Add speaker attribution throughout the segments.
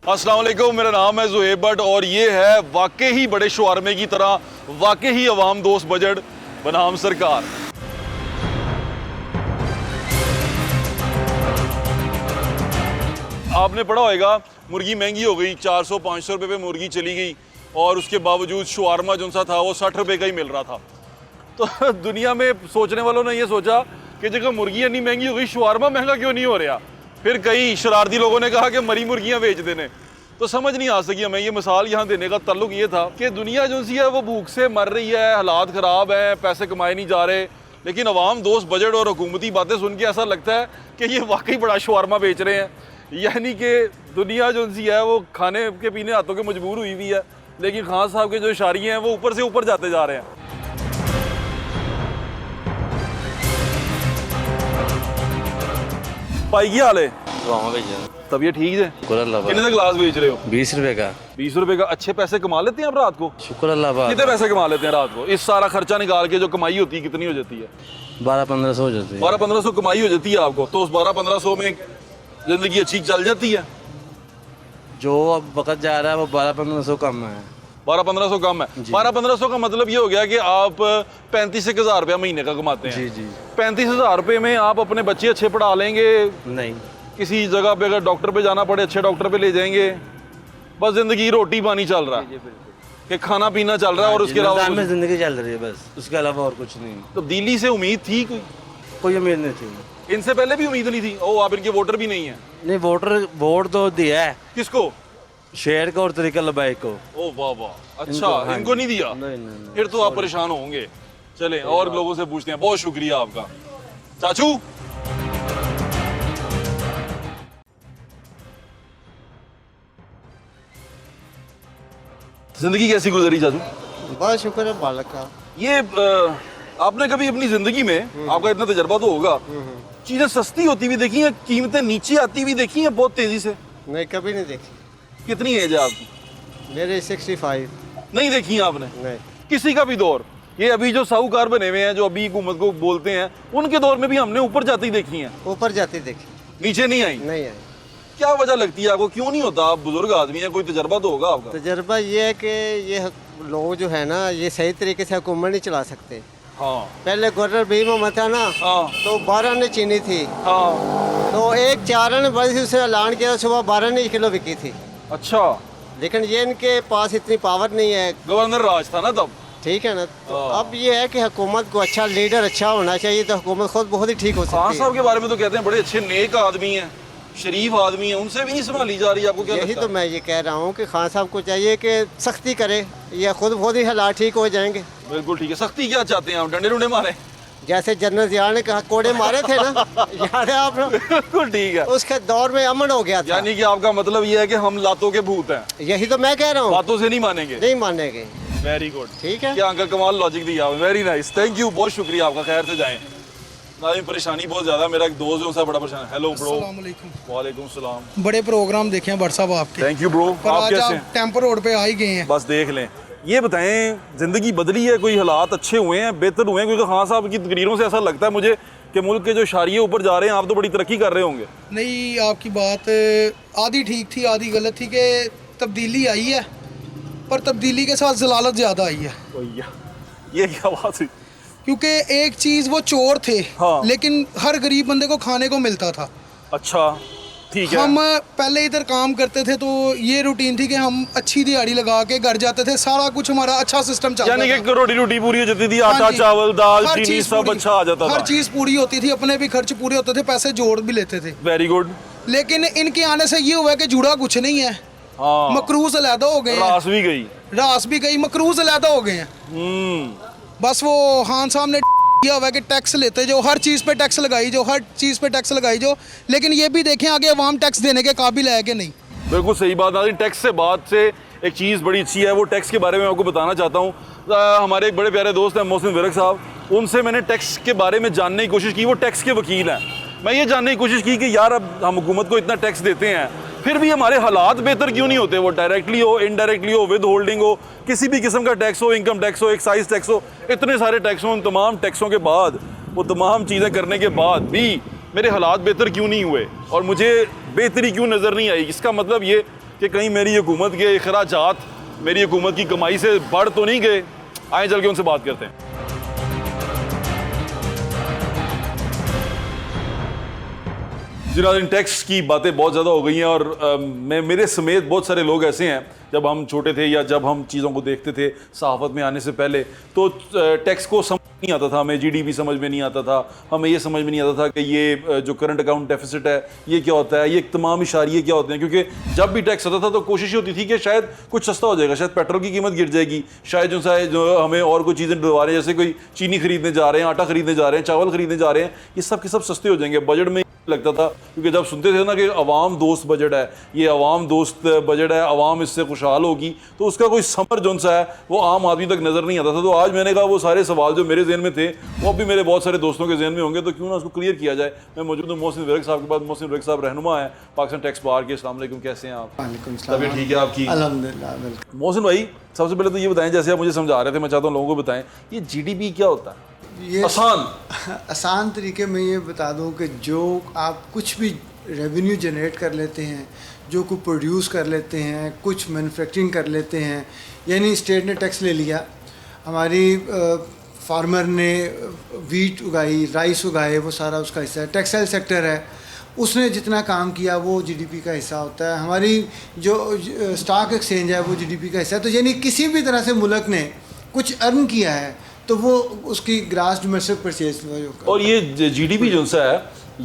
Speaker 1: अस्सलाम वालेकुम, मेरा नाम है ज़ुहैब भट्ट और ये है वाकई ही बड़े शवारमे की तरह वाकई ही अवाम दोस्त बजट बनाम सरकार। आपने पढ़ा होगा मुर्गी महंगी हो गई, 400-500 रुपये पे मुर्गी चली गई और उसके बावजूद शवारमा जो सा था वो 60 रुपये का ही मिल रहा था। तो दुनिया में सोचने वालों ने ये सोचा कि जगह मुर्गी इतनी महंगी हो गई, शवारमा महंगा क्यों नहीं हो रहा। फिर कई शरारती लोगों ने कहा कि मरी मुर्गियां बेच देने। तो समझ नहीं आ सकी हमें। ये मिसाल यहाँ देने का ताल्लुक ये था कि दुनिया जो सी है वो भूख से मर रही है, हालात ख़राब हैं, पैसे कमाए नहीं जा रहे, लेकिन अवाम दोस्त बजट और हुकूमती बातें सुन के ऐसा लगता है कि ये वाकई बड़ा शवारमा बेच रहे हैं। यानी कि दुनिया जो सी है वो खाने के पीने हाथों के मजबूर हुई हुई है, लेकिन खान साहब के जो इशारे हैं वो ऊपर से ऊपर जाते जा रहे हैं। भाई की हाल है? तबीयत ठीक है? कितने का गिलास बेच रहे हो?
Speaker 2: 20 रुपए का।
Speaker 1: 20 रुपए का। अच्छे पैसे कमा लेते हैं आप रात को?
Speaker 2: शुक्र अल्लाह पाक।
Speaker 1: कितने पैसे कमा लेते हैं रात को? इस सारा खर्चा निकाल के जो कमाई होती है कितनी हो जाती है?
Speaker 2: 1200-1500 हो जाती है।
Speaker 1: 1200-1500 कमाई हो जाती है आपको, तो उस 1200-1500 में जिंदगी अच्छी चल जाती है?
Speaker 2: जो अब वक्त जा रहा है वो 1200-1500 कम है।
Speaker 1: 1200-1500 कम है। 1200-1500 का मतलब ये हो गया कि आप 35,000 रुपया महीने का कमाते हैं।
Speaker 2: जी जी।
Speaker 1: 35,000 रुपये में आप अपने बच्चे अच्छे पढ़ा लेंगे?
Speaker 2: नहीं।
Speaker 1: किसी जगह पे अगर डॉक्टर पे जाना पड़े अच्छे डॉक्टर पे ले जाएंगे? बस जिंदगी रोटी पानी चल रहा है कि खाना पीना चल रहा है और उसके अलावा
Speaker 2: जिंदगी चल रही है बस, उसके अलावा और कुछ नहीं।
Speaker 1: तो दिल्ली से उम्मीद थी
Speaker 2: कोई उम्मीद नहीं थी।
Speaker 1: इनसे पहले भी उम्मीद नहीं थी? ओ, आप इनके वोटर भी नहीं है?
Speaker 2: नहीं, वोट तो दिया है।
Speaker 1: किसको?
Speaker 2: शेर को और तरीका लबाई को।
Speaker 1: ओ वाह वाह, अच्छा इनको नहीं दिया?
Speaker 2: नहीं।
Speaker 1: फिर तो आप परेशान होंगे। चले और लोगों से पूछते हैं। बहुत शुक्रिया आपका चाचू। जिंदगी कैसी गुजरी चाचू?
Speaker 3: बहुत शुक्र है मालिक का।
Speaker 1: ये आपने कभी अपनी जिंदगी में, आपका इतना तजर्बा तो होगा, चीजें सस्ती होती हुई देखी हैं, कीमतें नीचे आती हुई देखी हैं बहुत तेजी से?
Speaker 3: नहीं, कभी नहीं देखी।
Speaker 1: कितनी एज है आपकी?
Speaker 3: मेरे 65।
Speaker 1: नहीं देखी है आपने?
Speaker 3: नहीं।
Speaker 1: किसी का भी दौर? ये अभी जो साहूकार बने हुए हैं जो अभी हुकूमत को बोलते हैं, उनके दौर में भी हमने ऊपर जाती देखी हैं?
Speaker 3: ऊपर जाती देखी।
Speaker 1: नीचे नहीं आई?
Speaker 3: नहीं आई।
Speaker 1: क्या वजह लगती है आपको, क्यों नहीं होता? आप बुजुर्ग आदमी हैं, कोई तजर्बा तो होगा आपका।
Speaker 3: तजर्बा ये है कि ये लोग जो है ना, ये सही तरीके से हुकूमत नहीं चला सकते।
Speaker 1: हाँ
Speaker 3: पहले गवर्नर भीम मोहम्मद था ना,
Speaker 1: हाँ
Speaker 3: तो 12 ने चीनी थी,
Speaker 1: हाँ।
Speaker 3: तो एक 4 ने बड़ी उसने ऐलान किया, सुबह 12 ने किलो बिकी थी।
Speaker 1: अच्छा,
Speaker 3: लेकिन ये इनके पास इतनी पावर नहीं है।
Speaker 1: गवर्नर राज था ना तब?
Speaker 3: ठीक है ना। तो अब ये है कि हुकूमत को अच्छा लीडर अच्छा होना चाहिए, तो हुकूमत खुद बहुत ही ठीक हो
Speaker 1: खान
Speaker 3: सकती है।
Speaker 1: साहब के बारे में तो कहते हैं बड़े अच्छे नेक आदमी हैं, शरीफ आदमी है, उनसे भी नहीं संभाली जा रही। आपको क्या
Speaker 3: यही
Speaker 1: लगता
Speaker 3: तो
Speaker 1: है?
Speaker 3: मैं ये कह रहा हूँ कि खान साहब को चाहिए कि सख्ती करे, या खुद बहुत ही हालात ठीक हो जाएंगे।
Speaker 1: बिल्कुल ठीक है। सख्ती क्या चाहते हैं आप? डंडे डुंडे मारे?
Speaker 3: जैसे जनरल जिया ने कहा कोड़े मारे थे ना, याद है आप लोग?
Speaker 1: बिल्कुल ठीक है।
Speaker 3: उसके दौर में अमन हो गया था।
Speaker 1: यानी कि आपका मतलब ये है कि हम लातों के भूत हैं,
Speaker 3: यही तो मैं कह रहा हूँ।
Speaker 1: बातों से नहीं मानेंगे?
Speaker 3: नहीं मानेंगे।
Speaker 1: Very good.
Speaker 3: ठीक है।
Speaker 1: क्या अंकल कमाल लॉजिक दिया, वेरी नाइस, थैंक यू, बहुत शुक्रिया आपका। खैर से जाएं ना, परेशानी बहुत ज्यादा। मेरा एक दोस्त है, उससे बड़ा परेशान है। Hello bro. वालेकुम सलाम।
Speaker 4: बड़े प्रोग्राम देखे हैं भट्ट साहब आपके।
Speaker 1: Thank you bro.
Speaker 4: पर
Speaker 1: आप
Speaker 4: आज
Speaker 1: कैसे
Speaker 4: आप
Speaker 1: हैं?
Speaker 4: टेम्पो रोड पे आ ही गए हैं।
Speaker 1: बस देख लें। ये बताएं, जिंदगी बदली है, कोई हालात अच्छे हुए हैं, बेहतर हुए हैं? क्योंकि खान साहब की तकरीरों से ऐसा लगता है मुझे कि मुल्क के जो इशारे ऊपर जा रहे हैं, आप तो बड़ी तरक्की कर रहे होंगे।
Speaker 4: नहीं, आपकी बात आधी ठीक थी आधी गलत थी कि तब्दीली आई है, पर तब्दीली के साथ जलालत ज़्यादा आई है।
Speaker 1: ये क्या बात हुई?
Speaker 4: क्योंकि एक चीज़ वो चोर थे,
Speaker 1: हाँ।
Speaker 4: लेकिन हर गरीब बंदे को खाने को मिलता था।
Speaker 1: अच्छा ठीक है।
Speaker 4: हम पहले इधर काम करते थे तो ये रूटीन थी कि हम अच्छी दिहाड़ी लगा के घर जाते थे, सारा कुछ हमारा अच्छा सिस्टम चलता था।
Speaker 1: यानी कि रोटी रोटी पूरी हो जाती थी, आटा
Speaker 4: हाँ जी।
Speaker 1: चावल दाल
Speaker 4: हर
Speaker 1: चीनी
Speaker 4: चीज़
Speaker 1: सब
Speaker 4: पूरी-
Speaker 1: अच्छा आ जाता था।
Speaker 4: हर चीज़ पूरी होती थी, अपने भी खर्च पूरे होते थे, पैसे जोड़ भी लेते थे।
Speaker 1: Very good.
Speaker 4: लेकिन इनके आने से ये हुआ कि जुड़ा कुछ नहीं है।
Speaker 1: हाँ,
Speaker 4: मकरूज अलहदा हो गए हैं,
Speaker 1: रास भी गई।
Speaker 4: रास भी गई, मकरूज अलहदा हो गए हैं। बस वो खान साहब ने किया हुआ है कि टैक्स लेते जो, हर चीज़ पे टैक्स लगाई जो, हर चीज़ पे टैक्स लगाई जो, लेकिन ये भी देखें आगे अवाम टैक्स देने के काबिल है कि नहीं।
Speaker 1: बिल्कुल सही बात। नाज़रीन, टैक्स से बात से एक चीज़ बड़ी अच्छी है, वो टैक्स के बारे में आपको बताना चाहता हूँ। हमारे एक बड़े प्यारे दोस्त हैं मोहसिन विरक साहब, उनसे मैंने टैक्स के बारे में जानने की कोशिश की। वो टैक्स के वकील हैं। मैं ये जानने की कोशिश की कि यार अब हम हुकूमत को इतना टैक्स देते हैं, फिर भी हमारे हालात बेहतर क्यों नहीं होते? वो डायरेक्टली हो, इनडायरेक्टली हो, विद होल्डिंग हो, किसी भी किस्म का टैक्स हो, इनकम टैक्स हो, एक्साइज टैक्स हो, इतने सारे टैक्स हो, उन तमाम टैक्सों के बाद, वो तमाम चीज़ें करने के बाद भी मेरे हालात बेहतर क्यों नहीं हुए और मुझे बेहतरी क्यों नज़र नहीं आई? इसका मतलब ये कि कहीं मेरी हुकूमत के अखराजात मेरी हुकूमत की कमाई से बढ़ तो नहीं गए। आए चल के उनसे बात करते हैं। जिन टैक्स की बातें बहुत ज़्यादा हो गई हैं और मेरे समेत बहुत सारे लोग ऐसे हैं, जब हम छोटे थे या जब हम चीज़ों को देखते थे सहाफ़त में आने से पहले, तो टैक्स को समझ नहीं आता था, हमें जीडीपी समझ में नहीं आता था, हमें ये समझ में नहीं आता था कि ये जो करंट अकाउंट डेफिसिट है ये क्या होता है, ये तमाम इशारे क्या होते हैं। क्योंकि जब भी टैक्स होता था तो कोशिश होती थी कि शायद कुछ सस्ता हो जाएगा, शायद पेट्रोल की कीमत गिर जाएगी, शायद जो हमें और कोई चीज़ें डलवा रहे हैं, जैसे कोई चीनी खरीदने जा रहे हैं, आटा खरीदने जा रहे हैं, चावल खरीदने जा रहे हैं, ये सब के सब सस्ते हो जाएंगे। बजट में लगता था, क्योंकि जब सुनते थे ना कि अवाम दोस्त बजट है, ये अवाम दोस्त बजट है, अवाम इससे खुशहाल होगी, तो उसका कोई समर जोन सा है वो आम आदमी तक नज़र नहीं आता था। तो आज मैंने कहा वो सारे सवाल जो मेरे जहन में थे वो भी मेरे बहुत सारे दोस्तों के जहन में होंगे, तो क्यों ना उसको क्लियर किया जाए। मैं मौजूद हूँ मोहसिन विरक साहब के पास। मोहसिन विरक साहब रहनुमा है पाकिस्तान टैक्स बार के। अस्सलाम वालेकुम, कैसे हैं आप?
Speaker 3: वालेकुम सलाम।
Speaker 1: तबीयत ठीक है आपकी?
Speaker 3: अल्हम्दुलिल्लाह।
Speaker 1: मोहसिन भाई, सबसे पहले तो ये बताएं, जैसे आप मुझे समझा रहे थे, मैं चाहता हूँ लोगों को बताएं, ये जीडीपी क्या होता है?
Speaker 5: ये
Speaker 1: आसान
Speaker 5: तरीके में ये बता दूं कि जो आप कुछ भी रेवेन्यू जनरेट कर लेते हैं, जो कुछ प्रोड्यूस कर लेते हैं, कुछ मैन्युफैक्चरिंग कर लेते हैं, यानी स्टेट ने टैक्स ले लिया, हमारी फार्मर ने वीट उगाई, राइस उगाए, वो सारा उसका हिस्सा है। टेक्सटाइल सेक्टर है, उसने जितना काम किया वो जीडीपी का हिस्सा होता है। हमारी जो स्टॉक एक्सचेंज है वो जीडीपी का हिस्सा है। तो यानी किसी भी तरह से मुल्क ने कुछ अर्न किया है तो वो उसकी ग्रास डोमेस्टिक परचेज।
Speaker 1: और ये जीडीपी जो सा है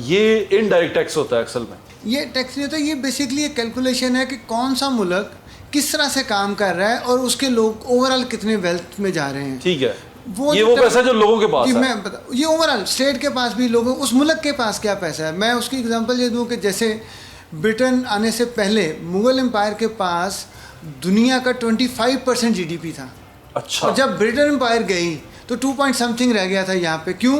Speaker 1: ये इनडायरेक्ट टैक्स होता है असल में?
Speaker 5: ये टैक्स नहीं होता, ये बेसिकली एक कैलकुलेशन है कि कौन सा मुल्क किस तरह से काम कर रहा है और उसके लोग ओवरऑल कितने वेल्थ में जा रहे हैं।
Speaker 1: ठीक है, वो पैसा जो लोगों के पास है।
Speaker 5: मैं बता, ये ओवरऑल स्टेट के पास भी, लोगों उस मुल्क के पास क्या पैसा है। मैं उसकी एग्जांपल ये दूं कि जैसे ब्रिटेन आने से पहले मुगल एम्पायर के पास दुनिया का 25% जीडीपी था।
Speaker 1: अच्छा।
Speaker 5: और जब ब्रिटेन एम्पायर गई तो 2 पॉइंट समथिंग रह गया था यहाँ पे। क्यों?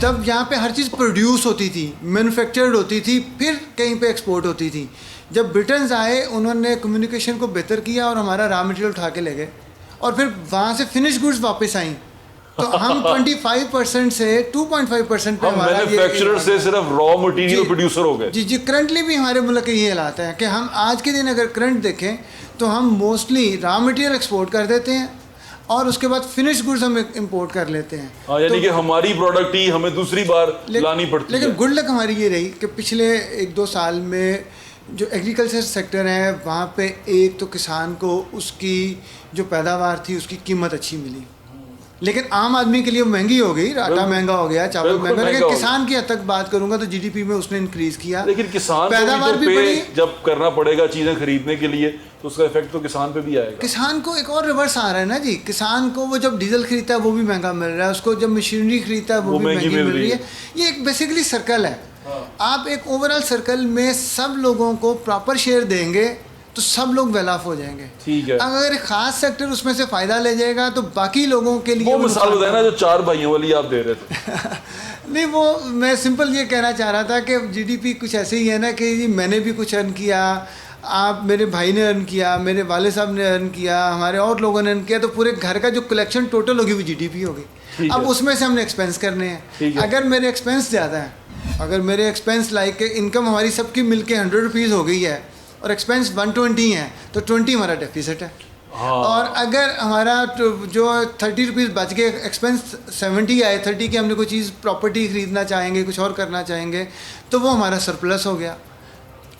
Speaker 5: तब यहाँ पे हर चीज़ प्रोड्यूस होती थी, मैन्युफैक्चर्ड होती थी, फिर कहीं पे एक्सपोर्ट होती थी। जब ब्रिटेन्स आए उन्होंने कम्युनिकेशन को बेहतर किया और हमारा रॉ मटेरियल उठा के ले गए और फिर वहाँ से फिनिश गुड्स वापस आई। तो हम 25% से 2.5% पे हमारा
Speaker 1: मैन्युफैक्चरर से सिर्फ रॉ मटेरियल प्रोड्यूसर हो गए।
Speaker 5: जी। करंटली भी हमारे मुल्क के ये हालात हैं कि हम आज के दिन अगर करंट देखें तो हम मोस्टली रॉ मटेरियल एक्सपोर्ट कर देते हैं और उसके बाद फिनिश गुड्स हम इंपोर्ट कर लेते हैं।
Speaker 1: हाँ, यानी कि हमारी प्रोडक्ट ही हमें दूसरी बार लानी पड़ती है।
Speaker 5: लेकिन गुड लक हमारी ये रही कि पिछले 1-2 साल में जो एग्रीकल्चर सेक्टर है वहाँ पे एक तो किसान को उसकी जो पैदावार थी उसकी कीमत अच्छी मिली, लेकिन आम आदमी के लिए महंगी हो गई, आटा महंगा हो गया, चावल महंगा। लेकिन किसान की हद तक बात करूंगा तो जीडीपी में उसने इंक्रीज किया।
Speaker 1: लेकिन किसान पैदावार भी बढ़ी। जब करना पड़ेगा चीज़ें खरीदने के लिए तो उसका इफेक्ट तो किसान पे भी आएगा।
Speaker 5: किसान को एक और रिवर्स आ रहा है ना जी। किसान को वो जब डीजल खरीदता है वो भी महंगा मिल रहा है, उसको जब मशीनरी खरीदता है वो भी महंगी मिल रही है। ये एक बेसिकली सर्कल है। आप एक ओवरऑल सर्कल में सब लोगों को प्रॉपर शेयर देंगे तो सब लोग वेल ऑफ हो जाएंगे।
Speaker 1: ठीक है।
Speaker 5: अगर एक खास सेक्टर उसमें से फायदा ले जाएगा तो बाकी लोगों के लिए
Speaker 1: वो मिसाल बताए ना जो 4 भाइयों वाली आप दे रहे थे।
Speaker 5: नहीं, वो मैं सिंपल ये कहना चाह रहा था कि जीडीपी कुछ ऐसे ही है ना कि जी मैंने भी कुछ अर्न किया, आप मेरे भाई ने अर्न किया, मेरे वाले साहब ने अर्न किया, हमारे और लोगों ने अर्न किया, तो पूरे घर का जो कलेक्शन टोटल होगी वो जीडीपी होगी। अब उसमें से हमने एक्सपेंस करने हैं। अगर मेरे एक्सपेंस ज़्यादा है, अगर मेरे एक्सपेंस लाइक इनकम हमारी सबकी मिलके 100 रुपीज़ हो गई है और एक्सपेंस 120 है तो 20 हमारा डेफिसिट है। हाँ। और अगर हमारा जो 30 रुपीज़ बच गए, एक्सपेंस 70 आए, 30 की हमने कोई चीज़ प्रॉपर्टी ख़रीदना चाहेंगे, कुछ और करना चाहेंगे, तो वो हमारा सरप्लस हो गया।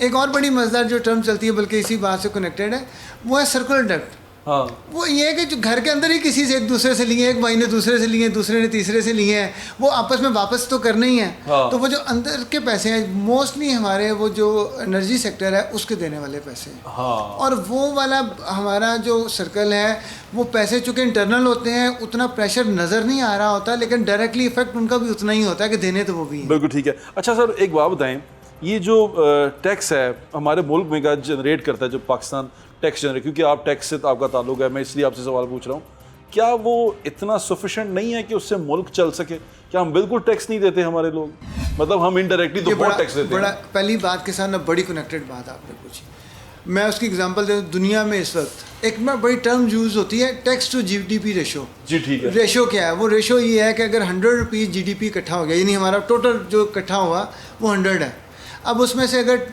Speaker 5: एक और बड़ी मज़ेदार जो टर्म चलती है बल्कि इसी बात से कनेक्टेड है, वो है सर्कुलर डेब्ट।
Speaker 1: हाँ।
Speaker 5: वो ये है कि जो घर के अंदर ही किसी से एक दूसरे से लिए, एक भाई ने दूसरे से लिए, दूसरे ने तीसरे से लिए हैं, वो आपस में वापस तो करने ही हैं।
Speaker 1: हाँ।
Speaker 5: तो वो जो अंदर के पैसे हैं मोस्टली हमारे वो जो एनर्जी सेक्टर है उसके देने वाले पैसे हैं।
Speaker 1: हाँ।
Speaker 5: और वो वाला हमारा जो सर्कल है वो पैसे चूँकि इंटरनल होते हैं उतना प्रेशर नज़र नहीं आ रहा होता, लेकिन डायरेक्टली इफेक्ट उनका भी उतना ही होता है कि देने तो वो भी हैं।
Speaker 1: बिल्कुल ठीक है। अच्छा सर, एक बात बताएं, ये जो टैक्स है हमारे मुल्क में का जनरेट करता है, जो पाकिस्तान टैक्स जनरेट, क्योंकि आप टैक्स से तो आपका ताल्लुक है, मैं इसलिए आपसे सवाल पूछ रहा हूँ, क्या वो इतना सफिशेंट नहीं है कि उससे मुल्क चल सके? क्या हम बिल्कुल टैक्स नहीं देते हमारे लोग? मतलब हम इनडायरेक्टली तो बहुत टैक्स देते हैं।
Speaker 5: पहली बात के साथ ना बड़ी कनेक्टेड बात आपने पूछी, मैं उसकी एग्जांपल दे दूं। दुनिया में इस वक्त एक में बड़ी टर्म यूज़ होती है टैक्स टू जीडीपी रेशो।
Speaker 1: जी ठीक है।
Speaker 5: रेशो क्या है? वो रेशो ये है कि अगर 100 रुपीज़ जीडीपी इकट्ठा हो गया, यानी हमारा टोटल जो इकट्ठा हुआ वो 100 है, अब उसमें से अगर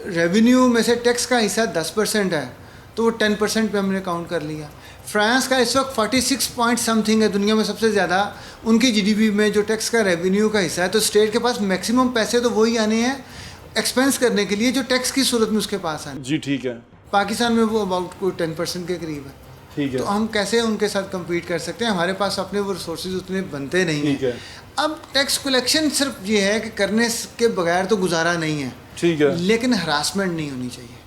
Speaker 5: रेवेन्यू में से टैक्स का हिस्सा 10% है तो वो 10% पे हमने काउंट कर लिया। फ्रांस का इस वक्त 46 पॉइंट समथिंग है दुनिया में सबसे ज़्यादा, उनकी जीडीपी में जो टैक्स का रेवेन्यू का हिस्सा है। तो स्टेट के पास मैक्सिमम पैसे तो वही आने हैं एक्सपेंस करने के लिए जो टैक्स की सूरत में उसके पास आने।
Speaker 1: जी ठीक है,
Speaker 5: पाकिस्तान में वो अबाउट कोई 10% के करीब है।
Speaker 1: ठीक है।
Speaker 5: तो हम कैसे उनके साथ compete कर सकते हैं, हमारे पास अपने वो रिसोर्सेज उतने बनते नहीं
Speaker 1: ठीक
Speaker 5: हैं।
Speaker 1: है।
Speaker 5: अब टैक्स कलेक्शन सिर्फ ये है कि करने के बगैर तो गुजारा नहीं है,
Speaker 1: ठीक है।
Speaker 5: लेकिन हरासमेंट नहीं होनी चाहिए।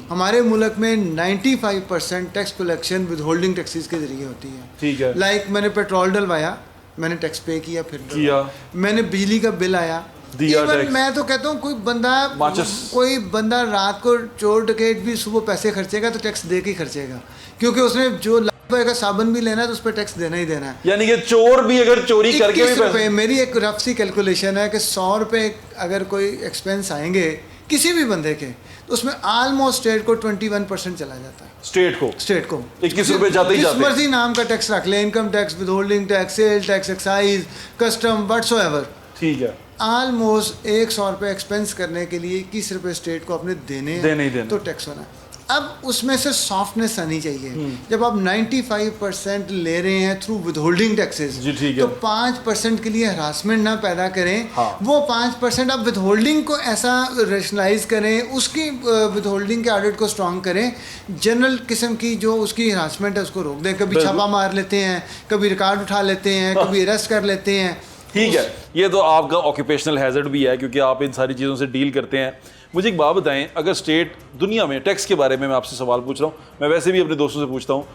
Speaker 5: हमारे मुल्क में 95% tax collection with holding taxes के जरिए होती है।
Speaker 1: ठीक है।
Speaker 5: लाइक मैंने पेट्रोल डलवाया, मैंने टैक्स पे किया, फिर
Speaker 1: किया।
Speaker 5: मैंने बिजली का बिल आया,
Speaker 1: दिया
Speaker 5: Even
Speaker 1: टैक्स।
Speaker 5: मैं तो कहता हूँ
Speaker 1: माचिस।
Speaker 5: कोई बंदा रात को चोर डकैत भी सुबह पैसे खर्चेगा तो टैक्स दे के ही खर्चेगा, क्योंकि उसने जो ₹1 का साबुन भी लेना है तो उस पर टैक्स देना ही देना है।
Speaker 1: यानी कि चोर भी अगर चोरी करके
Speaker 5: 21
Speaker 1: भी
Speaker 5: रुपये, मेरी एक रफ सी कैलकुलेशन है कि 100 रुपये अगर कोई एक्सपेंस आएंगे किसी भी बंदे के, तो उसमें ऑलमोस्ट स्टेट को 21% चला जाता है।
Speaker 1: स्टेट को
Speaker 5: स्टेट को
Speaker 1: 21 रुपये जाते ही
Speaker 5: जिस
Speaker 1: जाते।
Speaker 5: मर्जी नाम का टैक्स रख ले, income tax, with holding tax, sale tax, excise, custom, whatsoever,
Speaker 1: ठीक है।
Speaker 5: ऑलमोस्ट 100 रुपये एक्सपेंस करने के लिए 21 रुपये स्टेट को अपने देने
Speaker 1: देने ही
Speaker 5: हैं,
Speaker 1: देने।
Speaker 5: तो टैक्स होना है। अब उसमें से सॉफ्टनेस आनी चाहिए। जब आप 95% ले रहे हैं थ्रू विदहोल्डिंग टैक्सेस,
Speaker 1: जी, ठीक है।
Speaker 5: तो 5% के लिए हरासमेंट ना पैदा करें।
Speaker 1: हाँ।
Speaker 5: वो 5% आप विदहोल्डिंग को ऐसा रेशनलाइज करें, उसकी विदहोल्डिंग के ऑडिट को स्ट्रॉन्ग करें, जनरल किस्म की जो उसकी हरासमेंट है उसको रोक दें। कभी
Speaker 1: बिल्कुल।
Speaker 5: छापा मार लेते हैं, कभी रिकॉर्ड उठा लेते हैं, कभी अरेस्ट कर लेते हैं।
Speaker 1: ठीक है, ये तो आपका ऑक्यूपेशनल हैजर्ड भी है क्योंकि आप इन सारी चीज़ों से डील करते हैं। मुझे एक बात बताएं, अगर स्टेट दुनिया में टैक्स के बारे में मैं आपसे सवाल पूछ रहा हूँ, मैं वैसे भी अपने दोस्तों से पूछता हूँ।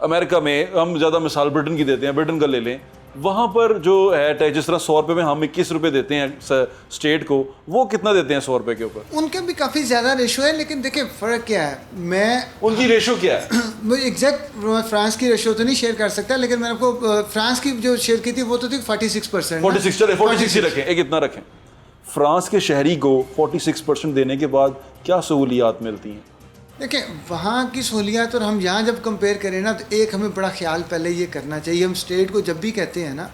Speaker 1: अमेरिका में हम ज़्यादा मिसाल ब्रिटेन की देते हैं, ब्रिटेन का ले लें, वहाँ पर जो है टैक्स जिस तरह 100 रुपये में हम 21 रुपये देते हैं स्टेट को, वो कितना देते हैं 100 रुपये के ऊपर?
Speaker 5: उनके भी काफ़ी ज़्यादा रेशो है, लेकिन देखिए फ़र्क क्या है। मैं
Speaker 1: उनकी रेशो क्या है?
Speaker 5: मुझे एग्जैक्ट फ्रांस की रेशो तो नहीं शेयर कर सकता, लेकिन मैंने आपको फ्रांस की जो शेयर की थी वो तो थी 46%।
Speaker 1: 46 चले, 46 ही रखें, एक इतना रखें। फ्रांस के शहरी को 46% देने के बाद क्या सहूलियात मिलती हैं?
Speaker 5: देखिए, वहाँ की सहूलियात और हम यहाँ जब कंपेयर करें ना, तो एक हमें बड़ा ख्याल पहले ये करना चाहिए। हम स्टेट को जब भी कहते हैं ना,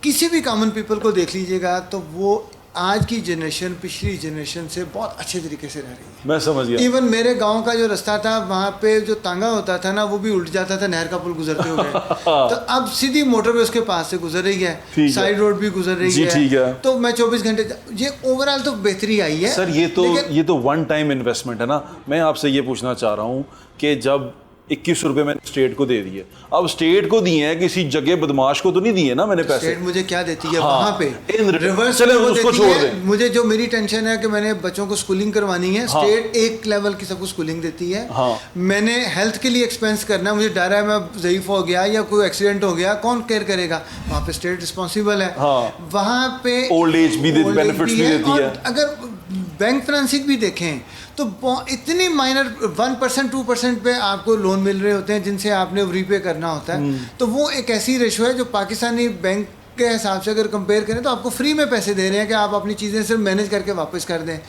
Speaker 5: किसी भी कॉमन पीपल को देख लीजिएगा तो वो आज की जनरेशन पिछली जनरेशन से बहुत अच्छे तरीके से रह रही है।
Speaker 1: मैं समझ गया।
Speaker 5: इवन मेरे गांव का जो रास्ता था, वहाँ पे जो तांगा होता था ना, वो भी उल्ट जाता था नहर का पुल गुजरते हुए। तो अब सीधी मोटरवे उसके पास से गुजर रही है, साइड रोड भी गुजर रही
Speaker 1: जी,
Speaker 5: है।
Speaker 1: ठीक है।
Speaker 5: तो मैं 24 घंटे, ये ओवरऑल तो बेहतरी आई है
Speaker 1: सर ये तो वन टाइम इन्वेस्टमेंट है ना। मैं आपसे ये पूछना चाह रहा हूँ कि जब 21 रुपये मैंने स्टेट को दे दिए, अब स्टेट को दिए हैं, किसी जगह बदमाश को तो नहीं दिए ना मैंने पैसे।
Speaker 5: स्टेट मुझे क्या देती है
Speaker 1: हाँ,
Speaker 5: वहाँ पे, रिवर्स
Speaker 1: चले
Speaker 5: वो
Speaker 1: उसको
Speaker 5: देती
Speaker 1: छोड़
Speaker 5: है।
Speaker 1: दें।
Speaker 5: मुझे जो मेरी टेंशन है कि मैंने बच्चों को स्कूलिंग करवानी है,
Speaker 1: हाँ।
Speaker 5: स्टेट एक लेवल की सबको स्कूलिंग देती है।
Speaker 1: हाँ।
Speaker 5: मैंने हेल्थ के लिए एक्सपेंस करना है, मुझे डर है मैं ज़ईफ हो गया या कोई एक्सीडेंट हो गया, कौन केयर करेगा? वहाँ पे स्टेट रिस्पॉन्सिबल है।
Speaker 1: हाँ।
Speaker 5: वहाँ पे
Speaker 1: ओल्ड एज भी
Speaker 5: old age
Speaker 1: बेनिफिट्स भी देती
Speaker 5: और
Speaker 1: है।
Speaker 5: अगर बैंक फाइनेंसिंग भी देखें तो इतनी माइनर 1% 2% पे आपको लोन मिल रहे होते हैं जिनसे आपने रीपे करना होता है। तो वो एक ऐसी रेशो है जो पाकिस्तानी बैंक के हिसाब से अगर कंपेयर करें तो आपको फ्री में पैसे दे रहे हैं कि आप अपनी चीज़ें सिर्फ मैनेज करके वापस कर दें।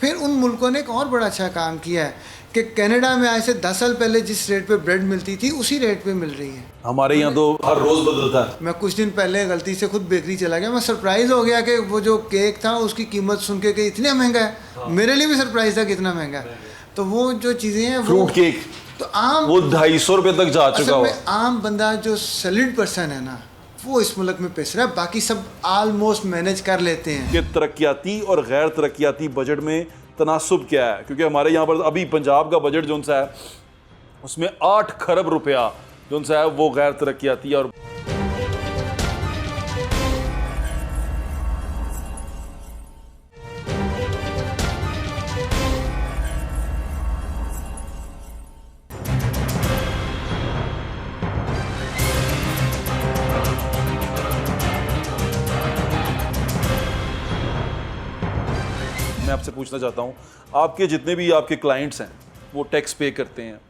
Speaker 5: फिर उन मुल्कों ने एक और बड़ा अच्छा काम किया है कि कनाडा में आज से 10 साल पहले जिस रेट पे ब्रेड मिलती थी उसी रेट पे मिल रही है।
Speaker 1: हमारे यहाँ तो हर रोज बदलता है।
Speaker 5: मैं कुछ दिन पहले गलती से खुद बेकरी चला गया, मैं सरप्राइज हो गया कि वो जो केक था उसकी कीमत सुन के कि इतना महंगा है।
Speaker 1: हाँ।
Speaker 5: मेरे लिए भी सरप्राइज था कितना महंगा है। तो वो जो चीज़ें हैं
Speaker 1: फ्रूट केक
Speaker 5: तो आम
Speaker 1: वो 250 रुपये तक जा चुका
Speaker 5: असल
Speaker 1: हुआ।
Speaker 5: में आम बंदा जो सैलरीड पर्सन है ना, वो इस मुल्क में पिस रहा है, बाकी सब ऑलमोस्ट मैनेज कर लेते हैं।
Speaker 1: कि तरक्याती और गैर तरक्याती बजट में तनासुब क्या है? क्योंकि हमारे यहाँ पर अभी पंजाब का बजट जो सा है उसमें 8 खरब रुपया जो सा है वो गैर तरक्याती और मैं आपसे पूछना चाहता हूँ, आपके जितने भी आपके क्लाइंट्स हैं वो टैक्स पे करते हैं,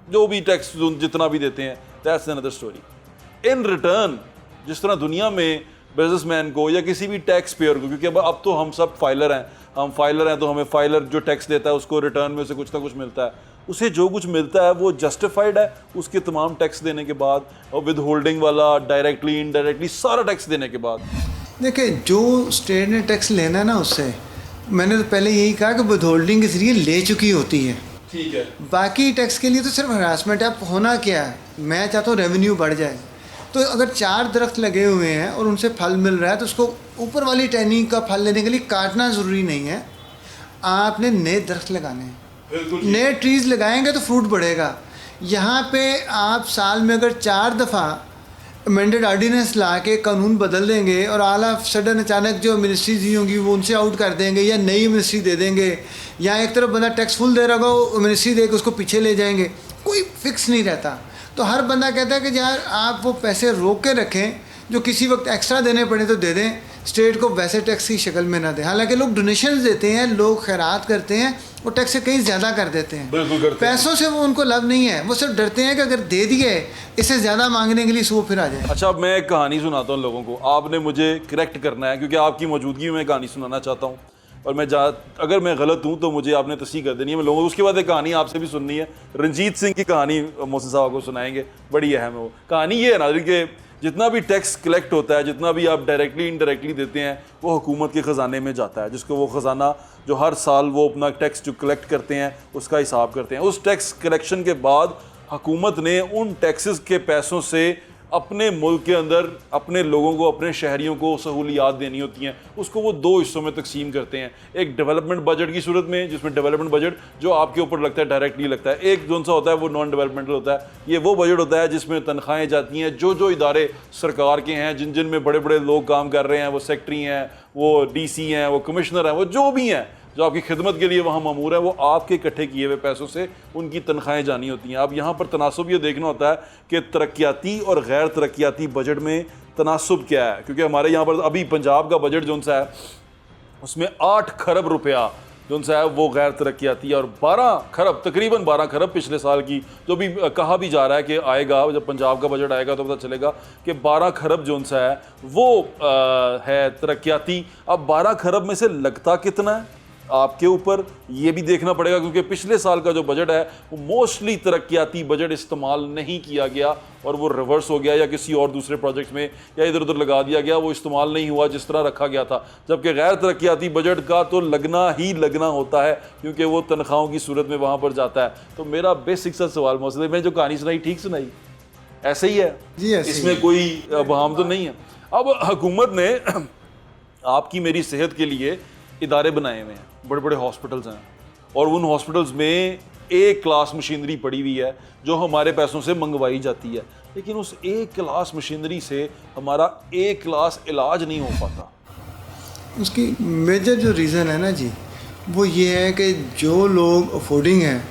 Speaker 1: जो भी टैक्स जितना भी देते हैं, that's another story. In return जिस तरह दुनिया में बिजनेसमैन को या किसी भी टैक्स पेयर को, क्योंकि अब तो हम सब फाइलर हैं, हम फाइलर हैं, तो हमें फाइलर जो टैक्स देता है उसको रिटर्न में उसे कुछ ना कुछ मिलता है, उसे जो कुछ मिलता है वो जस्टिफाइड है उसके तमाम टैक्स देने के बाद, और विद होल्डिंग वाला डायरेक्टली इनडायरेक्टली सारा टैक्स देने के बाद।
Speaker 5: देखिए, जो स्टेट ने टैक्स लेना है ना उससे, मैंने तो पहले यही कहा कि विद होल्डिंग के जरिए ले चुकी होती है।
Speaker 1: ठीक है।
Speaker 5: बाकी टैक्स के लिए तो सिर्फ हरासमेंट है। अब होना क्या है, मैं चाहता हूँ रेवेन्यू बढ़ जाए। तो अगर 4 दरख्त लगे हुए हैं और उनसे फल मिल रहा है तो उसको ऊपर वाली टहनी का फल लेने के लिए काटना ज़रूरी नहीं है, आपने नए दरख्त लगाने हैं।
Speaker 1: बिल्कुल।
Speaker 5: नए ट्रीज़ लगाएंगे तो फ्रूट बढ़ेगा। यहाँ पे आप साल में अगर 4 दफ़ा अमेंडेड ऑर्डिनेंस ला के कानून बदल देंगे और आला सडन अचानक जो मिनिस्ट्रीज ही होंगी वो उनसे आउट कर देंगे या नई मिनिस्ट्री दे देंगे, या एक तरफ बंदा टैक्स फुल दे रहा होगा वो मिनिस्ट्री दे के उसको पीछे ले जाएंगे, कोई फिक्स नहीं रहता। तो हर बंदा कहता है कि यार आप वो पैसे रोक के रखें, जो किसी वक्त एक्स्ट्रा देने पड़े तो दे दें, स्टेट को वैसे टैक्स की शक्ल में ना दें। हालांकि लोग डोनेशंस देते हैं, लोग खैरात करते हैं, वो टैक्स से कहीं ज़्यादा कर देते हैं।
Speaker 1: बिल्कुल करते हैं।
Speaker 5: पैसों से वो उनको लाभ नहीं है, वो सिर्फ डरते हैं कि अगर दे दिए इससे ज़्यादा मांगने के लिए वो फिर आ जाए।
Speaker 1: अच्छा, अब मैं एक कहानी सुनाता हूँ लोगों को, आपने मुझे करेक्ट करना है क्योंकि आपकी मौजूदगी में मैं कहानी सुनाना चाहता हूँ, और मैं अगर मैं गलत हूँ तो मुझे आपने तस्दीक कर देनी है। मैं लोगों को उसके बाद एक कहानी आपसे भी सुननी है। रंजीत सिंह की कहानी मोहसिन साहब को सुनाएंगे, बड़ी अहम है वो कहानी। ये है नाज़रीन कि जितना भी टैक्स कलेक्ट होता है, जितना भी आप डायरेक्टली इनडायरेक्टली देते हैं, वो हुकूमत के ख़जाने में जाता है, जिसको वो ख़जाना जो हर साल वो अपना टैक्स जो कलेक्ट करते हैं उसका हिसाब करते हैं। उस टैक्स कलेक्शन के बाद हुकूमत ने उन टैक्सेस के पैसों से अपने मुल्क के अंदर अपने लोगों को, अपने शहरियों को सहूलियात देनी होती हैं। उसको वो 2 हिस्सों में तकसीम करते हैं। एक डेवलपमेंट बजट की सूरत में, जिसमें डेवलपमेंट बजट जो आपके ऊपर लगता है डायरेक्टली लगता है। एक जो सा होता है वो नॉन डेवलपमेंटल होता है। ये वो बजट होता है जिसमें तनख्वाहें जाती हैं। जो इदारे सरकार के हैं, जिन में बड़े बड़े लोग काम कर रहे हैं, वो सेक्रेटरी हैं, वो DC हैं, वो कमिश्नर हैं, वो जो भी हैं जो आपकी खिदमत के लिए वहाँ मामूर है, वो आपके इकट्ठे किए हुए पैसों से उनकी तनख्वाहें जानी होती हैं। अब यहाँ पर तनासुब ये देखना होता है कि तरक्याती और गैर तरक्याती बजट में तनासुब क्या है, क्योंकि हमारे यहाँ पर अभी पंजाब का बजट जो सा है उसमें 8 खरब रुपया जो सा है वो गैर तरक्याती है, और 12 खरब, तकरीबन 12 खरब पिछले साल की जो भी कहा भी जा रहा है कि आएगा, जब पंजाब का बजट आएगा तो पता चलेगा कि 12 खरब जो सा है वो है तरक्याती। अब 12 खरब में से लगता कितना है आपके ऊपर ये भी देखना पड़ेगा, क्योंकि पिछले साल का जो बजट है वो मोस्टली तरक्याती बजट इस्तेमाल नहीं किया गया और वो रिवर्स हो गया या किसी और दूसरे प्रोजेक्ट्स में या इधर उधर लगा दिया गया, वो इस्तेमाल नहीं हुआ जिस तरह रखा गया था। जबकि गैर तरक्याती बजट का तो लगना ही लगना होता है, क्योंकि वो तनख्वाहों की सूरत में वहाँ पर जाता है। तो मेरा बेसिक सा सवाल मौसम, मैंने जो कहानी सुनाई ठीक सुनाई? ऐसे ही है
Speaker 5: जी, ऐसे
Speaker 1: इसमें
Speaker 5: ही।
Speaker 1: कोई बहाम तो नहीं है। अब हुकूमत ने आपकी मेरी सेहत के लिए इदारे बनाए हुए हैं, बड़े बड़े हॉस्पिटल्स हैं, और उन हॉस्पिटल्स में A क्लास मशीनरी पड़ी हुई है जो हमारे पैसों से मंगवाई जाती है, लेकिन उस A क्लास मशीनरी से हमारा A क्लास इलाज नहीं हो पाता।
Speaker 5: उसकी मेजर जो रीज़न है ना जी, वो ये है कि जो लोग अफोर्डिंग हैं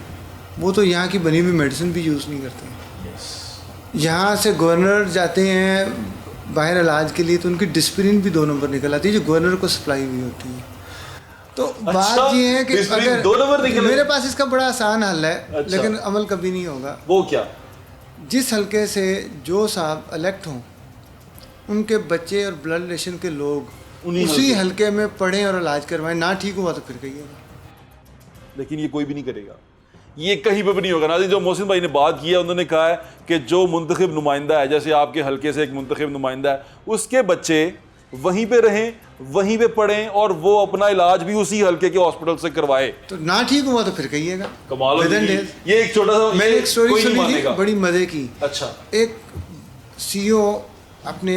Speaker 5: वो तो यहाँ की बनी हुई मेडिसिन भी यूज़ नहीं करते। यहाँ से गवर्नर जाते हैं बाहर इलाज के लिए तो उनकी डिस्प्रिन भी 2 नंबर निकल आती है जो गवर्नर को सप्लाई हुई होती है। तो बात ये है कि अगर
Speaker 1: 2 नंबर निकल,
Speaker 5: मेरे पास इसका बड़ा आसान हल है,
Speaker 1: अच्छा।
Speaker 5: लेकिन अमल कभी नहीं होगा।
Speaker 1: वो क्या?
Speaker 5: जिस हलके से जो साहब इलेक्ट हों उनके बच्चे और ब्लड रिलेशन के लोग उसी हलके में पढ़ें और इलाज करवाएं। ना ठीक हुआ तो फिर कहिएगा,
Speaker 1: लेकिन ये कोई भी नहीं करेगा, ये कहीं पर भी नहीं होगा ना। जो मोहसिन भाई ने बात की है, उन्होंने कहा है कि जो मुंतखब नुमाइंदा है, जैसे आपके हलके से एक मुंतखब नुमाइंदा है, उसके बच्चे वहीं पे रहें, वहीं पे पढ़ें और वो अपना इलाज भी उसी हल्के के हॉस्पिटल से करवाए।
Speaker 5: तो ना ठीक हुआ तो फिर कहिएगा।
Speaker 1: कमाल हो
Speaker 5: Within
Speaker 1: गई।
Speaker 5: days।
Speaker 1: ये एक छोटा सा,
Speaker 5: मैंने एक स्टोरी
Speaker 1: कोई नहीं
Speaker 5: सुनी थी
Speaker 1: मानेगा।
Speaker 5: बड़ी मज़े की।
Speaker 1: अच्छा।
Speaker 5: एक CEO अपने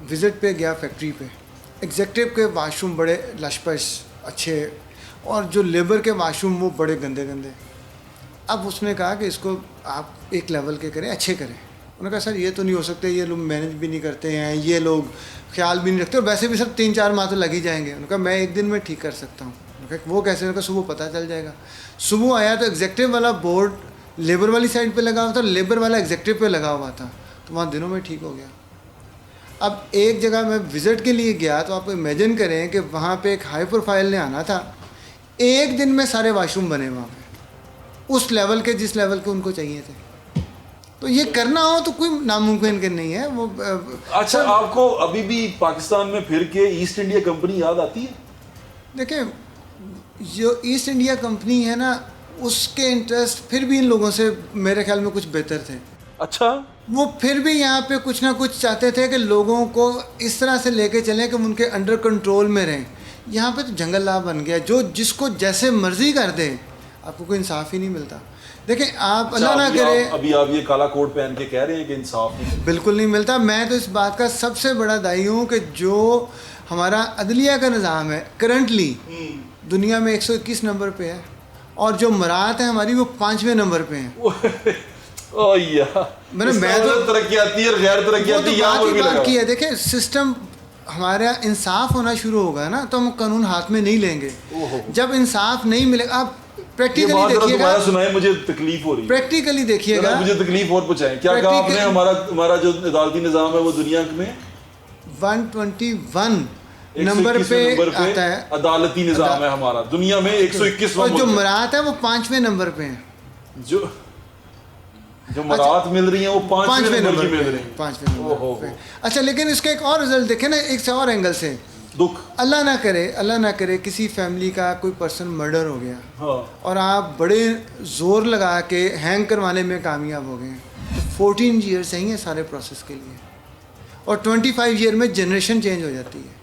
Speaker 5: विज़िट पे गया फैक्ट्री पे, एग्जेक्टिव के वाशरूम बड़े लशपश अच्छे और जो लेबर के वाशरूम वो बड़े गंदे गंदे। अब उसने कहा कि इसको आप एक लेवल के करें, अच्छे करें। उन्होंने कहा सर ये तो नहीं हो सकते, ये लोग मैनेज भी नहीं करते हैं, ये लोग ख्याल भी नहीं रखते और वैसे भी सर 3-4 माह तो लग ही जाएंगे। उन्होंने कहा मैं एक दिन में ठीक कर सकता हूँ। उन्होंने कहा वो कैसे? उन्होंने कहा सुबह पता चल जाएगा। सुबह आया तो एग्जेक्टिव वाला बोर्ड लेबर वाली साइड पे लगा हुआ था, लेबर वाला एग्जेक्टिव पे लगा हुआ था, तो वहाँ दिनों में ठीक हो गया। अब एक जगह मैं विज़िट के लिए गया तो आप इमेजिन करें कि वहाँ पे एक हाई प्रोफाइल ने आना था, एक दिन में सारे वाशरूम बने वहाँ पे उस लेवल के जिस लेवल के उनको चाहिए थे। तो ये करना हो तो कोई नामुमकिन के नहीं है वो।
Speaker 1: अच्छा, आपको अभी भी पाकिस्तान में फिर के ईस्ट इंडिया कंपनी याद आती है?
Speaker 5: देखें, जो ईस्ट इंडिया कंपनी है ना, उसके इंटरेस्ट फिर भी इन लोगों से मेरे ख्याल में कुछ बेहतर थे।
Speaker 1: अच्छा,
Speaker 5: वो फिर भी यहाँ पे कुछ ना कुछ चाहते थे कि लोगों को इस तरह से लेके चलें कि उनके अंडर कंट्रोल में रहें। यहाँ पे तो जंगल लाभ बन गया, जो जिसको जैसे मर्जी कर दे, आपको कोई इंसाफ ही नहीं मिलता। देखें आप अल्लाह ना करे,
Speaker 1: अभी आप ये काला कोट पहन के कह रहे हैं कि इंसाफ नहीं।
Speaker 5: बिल्कुल नहीं मिलता। मैं तो इस बात का सबसे बड़ा दाई हूँ कि जो हमारा अदलिया का निज़ाम है करंटली दुनिया में 121 नंबर पे है, और जो मराहत है हमारी वो 5वें नंबर पे हैं।
Speaker 1: ओ यार,
Speaker 5: मैं तो
Speaker 1: तरक्याती और गैर तरक्याती यहाँ पर भी लगा
Speaker 5: की है। देखें सिस्टम हमारा इंसाफ होना शुरू होगा ना, तो हम कानून हाथ में नहीं लेंगे। जब इंसाफ नहीं मिलेगा, आप प्रैक्टिकली देखिएगा,
Speaker 1: सुनाए, मुझे तकलीफ हो रही है।
Speaker 5: प्रैक्टिकली देखिएगा,
Speaker 1: मुझे तकलीफ और पहुंचाएं। क्या कहा आपने? हमारा जो अदालती निज़ाम है वो दुनिया में
Speaker 5: 121 नंबर पे आता है।
Speaker 1: अदालती निज़ाम है हमारा दुनिया में 121,
Speaker 5: और जो मराहत है वो 5वें नंबर पे है।
Speaker 1: जो मराहत मिल रही है वो 5वें नंबर की मिल रही है।
Speaker 5: 5वें नंबर पे। अच्छा, लेकिन इसका एक और रिजल्ट देखें ना, एक से और एंगल से।
Speaker 1: दुख,
Speaker 5: अल्लाह ना करे किसी फैमिली का कोई पर्सन मर्डर हो गया,
Speaker 1: हाँ,
Speaker 5: और आप बड़े ज़ोर लगा के हैंग करवाने में कामयाब हो गए, तो 14 ईयर चाहिए सारे प्रोसेस के लिए, और 25 ईयर में जनरेशन चेंज हो जाती है।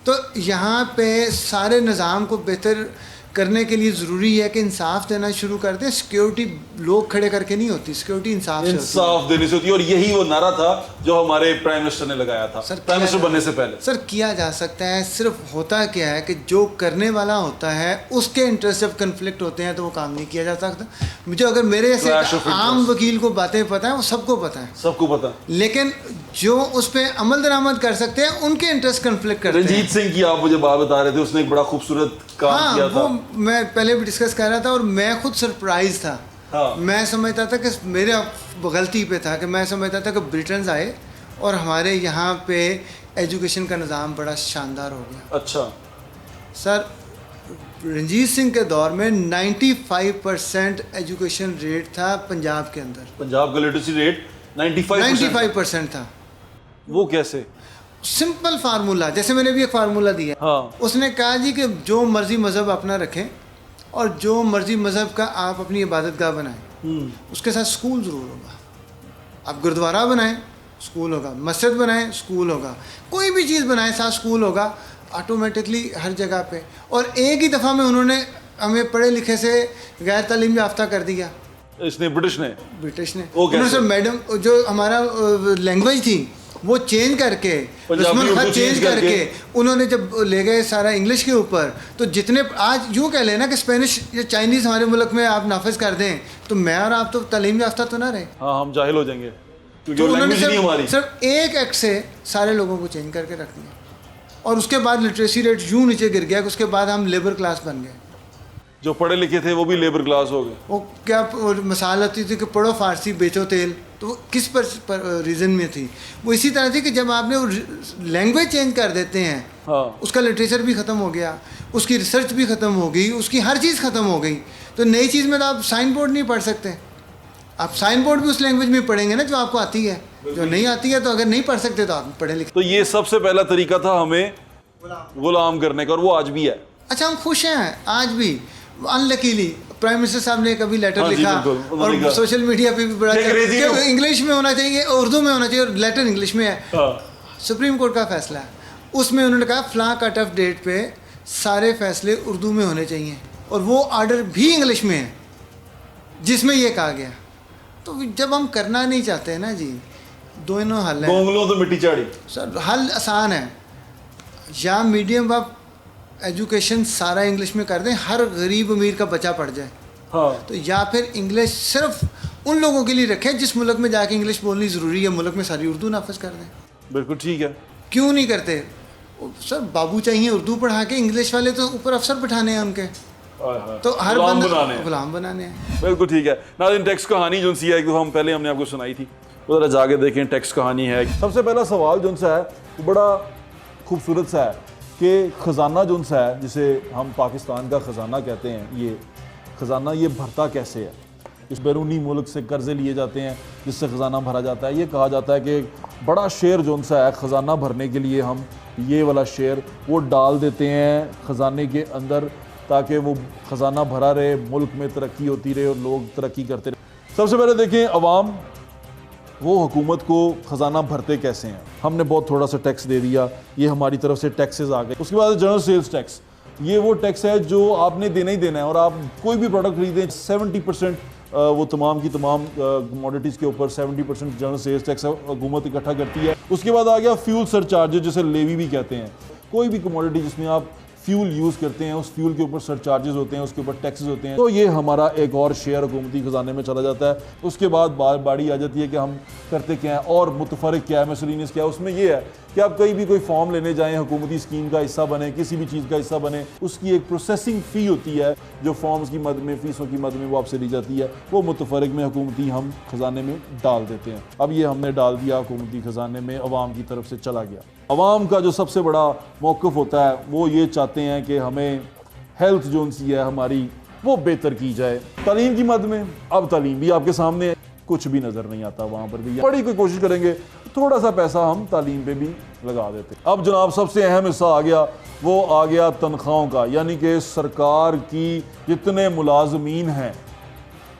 Speaker 5: तो यहाँ पे सारे निज़ाम को बेहतर करने के लिए ज़रूरी है कि इंसाफ देना शुरू कर दें। सिक्योरिटी लोग खड़े करके नहीं होती, सिक्योरिटी इंसाफ से होती है।
Speaker 1: इंसाफ देने से होती है, और यही वो नारा था जो हमारे प्राइम मिनिस्टर ने लगाया था प्राइम मिनिस्टर बनने से पहले।
Speaker 5: सर किया जा सकता है, सिर्फ होता क्या है कि जो करने वाला होता है उसके इंटरेस्ट जब कन्फ्लिक्ट होते हैं तो वो काम नहीं किया जा सकता। मुझे अगर मेरे जैसे आम वकील को बातें पता है, वो सबको पता है,
Speaker 1: सबको पता,
Speaker 5: लेकिन जो उस पर अमल दरामद कर सकते हैं उनके इंटरेस्ट कन्फ्लिक्ट करते हैं।
Speaker 1: रंजीत सिंह की आप मुझे बात बता रहे थे, उसने एक बड़ा खूबसूरत काम किया था।
Speaker 5: वो मैं पहले भी डिस्कस कर रहा था, और मैं खुद सरप्राइज था।
Speaker 1: हाँ।
Speaker 5: मैं समझता था कि मेरे गलती पे था कि मैं समझता था कि ब्रिटेन आए और हमारे यहाँ पे एजुकेशन का निज़ाम बड़ा शानदार हो गया।
Speaker 1: अच्छा
Speaker 5: सर, रंजीत सिंह के दौर में 95% एजुकेशन रेट था पंजाब के अंदर।
Speaker 1: पंजाब का लिटरेसी रेट 95%
Speaker 5: था।
Speaker 1: वो कैसे?
Speaker 5: सिंपल फार्मूला, जैसे मैंने भी एक फार्मूला दिया।
Speaker 1: हाँ।
Speaker 5: उसने कहा जी कि जो मर्जी मज़हब अपना रखें और जो मर्जी मज़हब का आप अपनी इबादतगाह बनाएं, उसके साथ स्कूल ज़रूर होगा। आप गुरुद्वारा बनाएं, स्कूल होगा, मस्जिद बनाएं, स्कूल होगा, कोई भी चीज़ बनाएं, साथ स्कूल होगा ऑटोमेटिकली हर जगह पे। और एक ही दफ़ा में उन्होंने हमें पढ़े लिखे से गैर तालीम याफ्ता कर दिया।
Speaker 1: इसने ब्रिटिश ने
Speaker 5: उन्होंने सर मैडम जो हमारा लैंग्वेज थी वो चेंज करके, रस्मुल खत चेंज करके उन्होंने जब ले गए सारा इंग्लिश के ऊपर, तो जितने आज यूँ कह लेना कि स्पेनिश या चाइनीज़ हमारे मुल्क में आप नाफिज कर दें तो मैं और आप तो तालीम याफ्ता तो ना रहे।
Speaker 1: हाँ, हम जाहिल हो जाएंगे क्योंकि
Speaker 5: तो
Speaker 1: लैंग्वेज नहीं हमारी।
Speaker 5: सिर्फ एक एक्ट से सारे लोगों को चेंज करके रख दिया, और उसके बाद लिटरेसी रेट यूँ नीचे गिर गया कि उसके बाद हम लेबर क्लास बन गए।
Speaker 1: जो पढ़े लिखे थे वो भी लेबर क्लास हो गए।
Speaker 5: वो क्या मिसाल आती थी कि पढ़ो फारसी बेचो तेल, तो वो किस पर रीज़न में थी? वो इसी तरह थी कि जब आपने वो लैंग्वेज चेंज कर देते हैं,
Speaker 1: हाँ,
Speaker 5: उसका लिटरेचर भी ख़त्म हो गया, उसकी रिसर्च भी ख़त्म हो गई, उसकी हर चीज़ ख़त्म हो गई। तो नई चीज़ में तो आप साइन बोर्ड नहीं पढ़ सकते। आप साइन बोर्ड भी उस लैंग्वेज में पढ़ेंगे ना जो आपको आती है, जो नहीं आती है तो अगर नहीं पढ़ सकते तो आप पढ़े लिखे।
Speaker 1: तो ये सबसे पहला तरीका था हमें गुलाम करने का, और वो आज भी है।
Speaker 5: अच्छा, हम खुश हैं आज भी। अनलकीली प्राइम मिनिस्टर साहब ने कभी लेटर लिखा और सोशल मीडिया पे भी बड़ा इंग्लिश में होना चाहिए, उर्दू में होना चाहिए, और लेटर इंग्लिश में है। सुप्रीम कोर्ट का फैसला है, उसमें उन्होंने कहा फलां कट ऑफ डेट पे सारे फैसले उर्दू में होने चाहिए, और वो आर्डर भी इंग्लिश में है जिसमें ये कहा गया। तो जब हम करना नहीं चाहते हैं ना जी, दोनों हल हैं।
Speaker 1: गोंगलों तो मिट्टी चाड़ी।
Speaker 5: सर हल आसान है, या मीडियम ऑफ एजुकेशन सारा इंग्लिश में कर दें, हर गरीब अमीर का बच्चा पढ़ जाए।
Speaker 1: हाँ।
Speaker 5: तो या फिर इंग्लिश सिर्फ उन लोगों के लिए रखें जिस मुल्क में जाके इंग्लिश बोलनी ज़रूरी है, मुल्क में सारी उर्दू नाफिज कर दें।
Speaker 1: बिल्कुल ठीक है।
Speaker 5: क्यों नहीं करते? सर बाबू चाहिए उर्दू पढ़ा के, इंग्लिश वाले तो ऊपर अफसर बिठाने हैं उनके, तो हर बंदा गुलाम बनाने हैं।
Speaker 1: बिल्कुल ठीक है। नाज़रीन, टेक्स्ट कहानी जो सी है, एक दफ़ा हम पहले हमने आपको सुनाई थी, वो ज़रा जाके देखें। टेक्स्ट कहानी है। सबसे पहला सवाल जो सा है वो बड़ा खूबसूरत सा है कि ख़जाना जो सा है, जिसे हम पाकिस्तान का ख़जाना कहते हैं, ये ख़जाना ये भरता कैसे है? इस बैरूनी मुल्क से कर्ज़े लिए जाते हैं जिससे ख़जाना भरा जाता है। ये कहा जाता है कि बड़ा शेयर जो सा है ख़जाना भरने के लिए हम ये वाला शेयर वो डाल देते हैं ख़जाने के अंदर, ताकि वो ख़जाना भरा रहे, मुल्क में तरक्की होती रहे और लोग तरक्की करते रहे। सबसे पहले देखें, अवाम वो हुकूमत को ख़जाना भरते कैसे हैं। हमने बहुत थोड़ा सा टैक्स दे दिया, ये हमारी तरफ से टैक्सेस आ गए। उसके बाद जनरल सेल्स टैक्स, ये वो टैक्स है जो आपने देना ही देना है, और आप कोई भी प्रोडक्ट खरीदें 70% वो तमाम की तमाम कमोडिटीज़ के ऊपर 70% जनरल सेल्स टैक्स हुकूमत इकट्ठा करती है। उसके बाद आ गया फ्यूल सरचार्जेस, जिसे लेवी भी कहते हैं। कोई भी कमोडिटी जिसमें आप फ्यूल यूज़ करते हैं, उस फ्यूल के ऊपर सरचार्जेस होते हैं, उसके ऊपर टैक्सेस होते हैं, तो ये हमारा एक और शेयर हुकूमती ख़जाने में चला जाता है। उसके बाद बारी आ जाती है कि हम करते क्या हैं और मुतफरक क्या है, मिसलिनियस क्या है। उसमें ये है कि आप कहीं भी कोई फॉर्म लेने जाएँ, हुकूमती स्कीम का हिस्सा बने, किसी भी चीज़ का हिस्सा बने, उसकी एक प्रोसेसिंग फ़ी होती है जो फॉर्म्स की मद में, फ़ीसों की मद में वो आपसे ली जाती है, वो मुतफरक में हुकूमती हम ख़जाने में डाल देते हैं। अब ये हमने डाल दिया हुकूमती ख़जाने में, अवाम की तरफ से चला गया। अवाम का जो सबसे बड़ा मौक़िफ़ होता है वो ये चाहते हैं कि हमें हेल्थ जो उनसी है हमारी वो बेहतर की जाए। तालीम की मद में, अब तालीम भी आपके सामने है, कुछ भी नज़र नहीं आता वहाँ पर भी। बड़ी कोई कोशिश करेंगे थोड़ा सा पैसा हम तालीम पे भी लगा देते। अब जनाब सबसे अहम हिस्सा आ गया, वो आ गया तनख्वाहों का, यानी कि सरकार की जितने मुलाजमीन हैं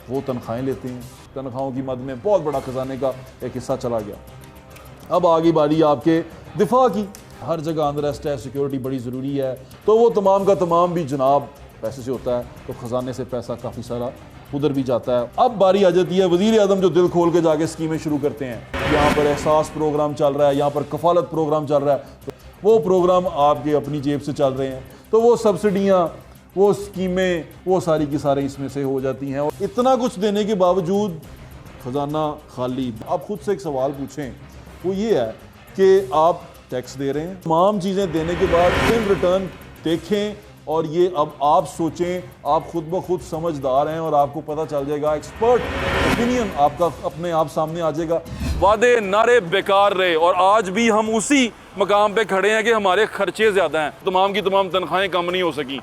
Speaker 1: वो तनख्वाहें लेते हैं। तनख्वाहों की मद में बहुत बड़ा ख़जाने का एक हिस्सा चला गया। अब आगे बारी आपके दिफा की, हर जगह अनरेस्ट है, सिक्योरिटी बड़ी ज़रूरी है, तो वो तमाम का तमाम भी जनाब पैसे से होता है, तो ख़जाने से पैसा काफ़ी सारा उधर भी जाता है। अब बारी आ जाती है वज़ीर आज़म जो दिल खोल के जाके स्कीमें शुरू करते हैं। यहाँ पर एहसास प्रोग्राम चल रहा है, यहाँ पर कफ़ालत प्रोग्राम चल रहा है, तो वो प्रोग्राम आपके अपनी जेब से चल रहे हैं, तो वो सब्सिडियाँ, वो स्कीमें, वो सारी की सारी इसमें से हो जाती हैं। और इतना कुछ देने के बावजूद ख़जाना खाली। आप खुद से एक सवाल पूछें, वो ये है कि आप टैक्स दे रहे हैं, तमाम चीज़ें देने के बाद इन रिटर्न देखें, और ये अब आप सोचें, आप खुद ब खुद समझदार हैं और आपको पता चल जाएगा, एक्सपर्ट ओपिनियन आपका अपने आप सामने आ जाएगा। वादे नारे बेकार रहे, और आज भी हम उसी मकाम पे खड़े हैं कि हमारे खर्चे ज़्यादा हैं, तमाम की तमाम तनख्वाहें कम नहीं हो सकी।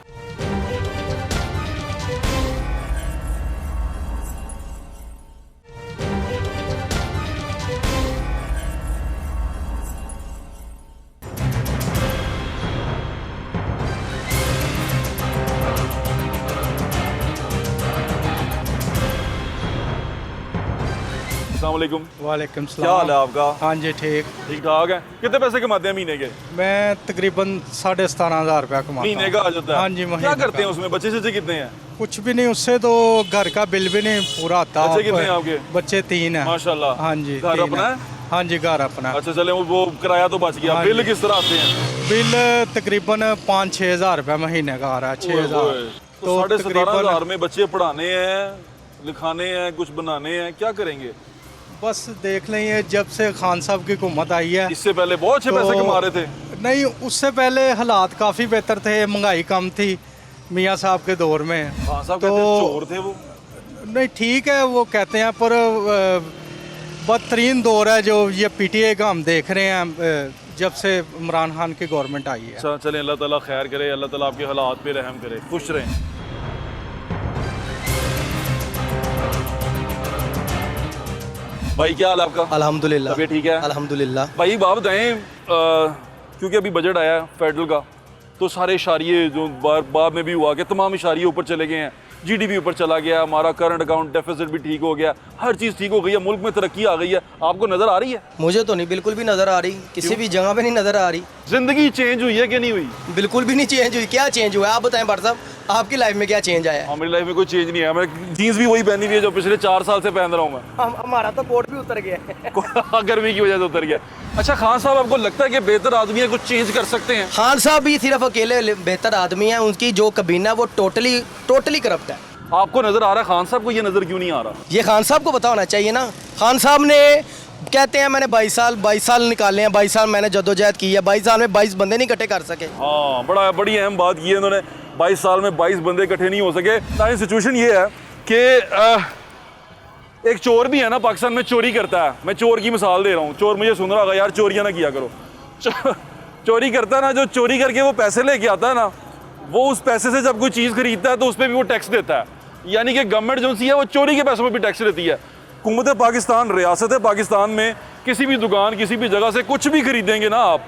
Speaker 4: वालेकुम
Speaker 1: क्या हाल है आपका?
Speaker 4: हाँ जी ठीक
Speaker 1: ठाक है। कितने पैसे कमाते हैं महीने के?
Speaker 4: मैं तकरीबन 17,500 रुपया कमाता
Speaker 1: महीने का आ जाता है?
Speaker 4: हाँ जी, महीने
Speaker 1: क्या करते
Speaker 4: का।
Speaker 1: हैं उसमें? बच्चे से कितने हैं?
Speaker 4: कुछ भी नहीं, उससे तो घर का बिल भी नहीं पूरा आता।
Speaker 1: बच्चे कितने हैं आपके?
Speaker 4: बच्चे 3 हैं
Speaker 1: माशाल्लाह।
Speaker 4: हाँ जी,
Speaker 1: घर
Speaker 4: 3
Speaker 1: अपना
Speaker 4: हैं।
Speaker 1: है?
Speaker 4: हाँ जी, घर अपना।
Speaker 1: अच्छा चले, वो किराया तो बच गया।
Speaker 4: हाँ
Speaker 1: बिल
Speaker 4: जी।
Speaker 1: किस तरह आते हैं?
Speaker 4: बिल तकरीबन 5-6 हज़ार रुपया महीने का आ रहा है। 6,000
Speaker 1: तो 17,500 में बच्चे पढ़ाने हैं, लिखाने हैं, कुछ बनाने हैं, क्या करेंगे?
Speaker 4: बस देख लें, ये जब से खान साहब की हुकूमत आई है,
Speaker 1: इससे पहले बहुत अच्छे पैसे कमा रहे थे।
Speaker 4: नहीं, उससे पहले हालात काफ़ी बेहतर थे, महंगाई कम थी मियाँ साहब के दौर में।
Speaker 1: खान साहब
Speaker 4: तो-
Speaker 1: कहते हैं चोर थे वो।
Speaker 4: नहीं ठीक है, वो कहते हैं, पर बदतरीन दौर है जो ये पीटीआई का हम देख रहे हैं जब से इमरान खान की गवर्नमेंट आई है।
Speaker 1: अच्छा चलें, अल्लाह ताला खैर करे, अल्लाह ताला आपके हालात पे रहम करे, खुश रहें। भाई क्या हाल है आपका?
Speaker 6: अल्हम्दुलिल्लाह।
Speaker 1: तबीयत ठीक है?
Speaker 6: अल्हम्दुलिल्लाह।
Speaker 1: भाई बात बताएं, क्योंकि अभी बजट आया है फेडरल का, तो सारे इशारिये जो बाद में भी हुआ कि तमाम इशारिये ऊपर चले गए हैं, जीडीपी ऊपर चला गया, हमारा करंट अकाउंट डेफिसिट भी ठीक हो गया, हर चीज़ ठीक हो गई है, मुल्क में तरक्की आ गई है। आपको नज़र आ रही है?
Speaker 6: मुझे तो नहीं, बिल्कुल भी नज़र आ रही, किसी भी जगह पे नहीं नज़र आ रही।
Speaker 1: जिंदगी चेंज हुई है कि नहीं हुई?
Speaker 6: बिल्कुल भी नहीं चेंज हुई। क्या चेंज हुआ है आप बताएं भाई साहब, आपकी लाइफ में क्या चेंज आया है?
Speaker 1: हमारी लाइफ में कोई चेंज नहीं है। मैं जीन्स भी वही पहनी हुई है जो पिछले 4 साल से पहन रहा हूँ मैं।
Speaker 6: हमारा तो कोट भी उतर गया है।
Speaker 1: गर्मी की वजह से उतर गया। अच्छा खान साहब, आपको लगता है कि बेहतर आदमी है, कुछ चेंज कर सकते हैं?
Speaker 6: खान साहब भी सिर्फ अकेले बेहतर आदमी है, उनकी जो कबीना है वो टोटली करप्ट है।
Speaker 1: आपको नजर आ रहा है? खान साहब को ये नजर क्यों नहीं आ रहा?
Speaker 6: ये खान साहब को पता होना चाहिए ना। खान साहब ने कहते हैं मैंने 22 साल निकाले हैं, 22 साल मैंने जद्दोजहद की है, 22 साल में 22 बंदे नहीं इकट्ठे कर सके।
Speaker 1: हाँ, बड़ी अहम बात की है इन्होंने, 22 साल में 22 बंदे इकट्ठे नहीं हो सके। ताकि सिचुएशन ये है कि एक चोर भी है ना पाकिस्तान में, चोरी करता है। मैं चोर की मिसाल दे रहा हूँ, चोर मुझे सुन रहा होगा, यार चोरियाँ ना किया करो। चोरी करता है ना, जो चोरी करके वो पैसे लेके आता है ना, वो उस पैसे से जब कोई चीज़ खरीदता है तो उस पर भी वो टैक्स देता है। यानी कि गवर्नमेंट जो सी है वो चोरी के पैसों पर भी टैक्स देती है। हुकूमत पाकिस्तान, रियासत पाकिस्तान में किसी भी दुकान, किसी भी जगह से कुछ भी खरीदेंगे ना आप,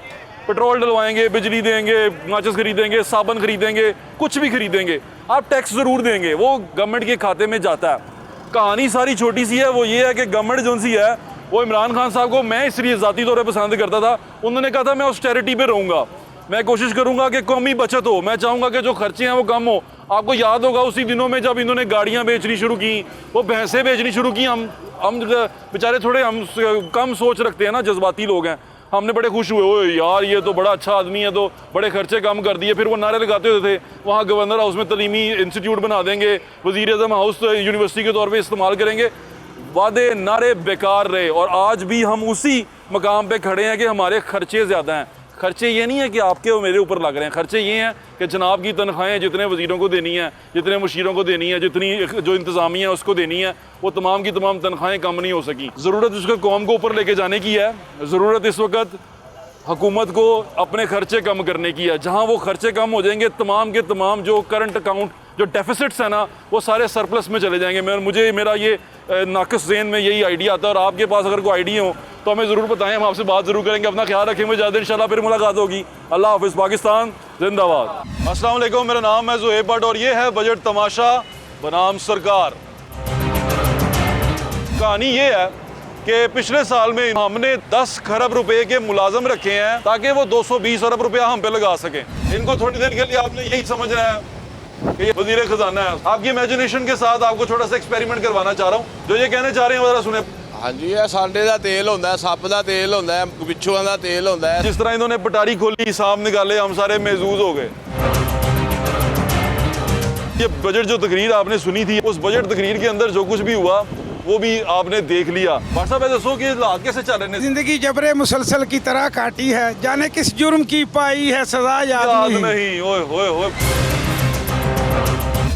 Speaker 1: पेट्रोल डलवाएंगे, बिजली देंगे, माचिस खरीदेंगे, साबुन खरीदेंगे, कुछ भी खरीदेंगे, आप टैक्स ज़रूर देंगे, वो गवर्नमेंट के खाते में जाता है। कहानी सारी छोटी सी है, वो ये है कि गवर्नमेंट जो सी है वो इमरान खान साहब को मैं इसलिए ज़ाती तौर पर पसंद करता था, उन्होंने कहा था मैं ऑस्टेरिटी पे रहूँगा, मैं कोशिश करूँगा कि कौमी बचत हो, मैं चाहूँगा कि जो खर्चे हैं वो कम हो। आपको याद होगा उसी दिनों में जब इन्होंने गाड़ियाँ बेचनी शुरू की, वो भैंसें बेचनी शुरू की, हम बेचारे थोड़े हम कम सोच रखते हैं ना, जज्बाती लोग हैं, हमने बड़े खुश हुए, ओ यार ये तो बड़ा अच्छा आदमी है, तो बड़े खर्चे कम कर दिए। फिर वो नारे लगाते होते थे वहाँ गवर्नर हाउस में तलीमी इंस्टीट्यूट बना देंगे, वज़ीर आज़म हाउस यूनिवर्सिटी के तौर पे इस्तेमाल करेंगे। वादे नारे बेकार रहे और आज भी हम उसी मकाम पे खड़े हैं कि हमारे खर्चे ज़्यादा हैं। खर्चे ये नहीं है कि आपके और मेरे ऊपर लग रहे हैं, खर्चे ये हैं कि जनाब की तनख्वाहें जितने वज़ीरों को देनी है, जितने मुशीरों को देनी है, जितनी जो इंतज़ामिया है उसको देनी है, वो तमाम की तमाम तनख्वाहें कम नहीं हो सकी। ज़रूरत उसको कौम को ऊपर लेके जाने की है, ज़रूरत इस वक्त हुकूमत को अपने खर्चे कम करने की है। जहाँ वो खर्चे कम हो जाएंगे, तमाम के तमाम जो करंट अकाउंट जो डेफिसिट्स हैं ना, वो सारे सरप्लस में चले जाएंगे। मुझे मेरा ये नाक़िस ज़हन में यही आइडिया आता है, और आपके पास अगर कोई आइडिया हो तो हमें ज़रूर बताएं, हम आपसे बात ज़रूर करेंगे। अपना ख्याल रखें, मुझे ज़्यादा इंशाल्लाह फिर मुलाकात होगी। अल्लाह हाफ़िज़, पाकिस्तान जिंदाबाद। अस्सलाम वालेकुम, मेरा नाम है ज़ुहैब भट्ट और ये है बजट तमाशा बनाम सरकार। कहानी ये है कि पिछले साल में हमने 10 खरब रुपए के मुलाजम रखे हैं ताकि वो 220 अरब रुपया हम पे लगा सकें। इनको थोड़ी देर के लिए आपने यही समझना है कि ये वज़ीर खजाना है। आपकी इमेजिनेशन के साथ आपको छोटा सा एक्सपेरिमेंट करवाना चाह रहा हूँ। जो ये कहने चाह रहे हैं ज़रा सुने।
Speaker 7: हाँ जी, ये सांडे का तेल होता है, सप का तेल होता है, बिच्छुआं का तेल होता है।
Speaker 1: जिस तरह इन्होंने पटारी खोली, हिसाब निकाले, हम सारे महजूज हो गए। ये बजट जो तकरीर आपने सुनी थी, उस बजट तकरीर के अंदर जो कुछ भी हुआ वो भी आपने देख लिया। भाई साहब दसो कि हालात कैसे चल रहे हैं?
Speaker 8: जिंदगी जबरे मुसलसल की तरह काटी है, जाने किस जुर्म की पाई है सजा याद
Speaker 1: नहीं। ओए होए होए,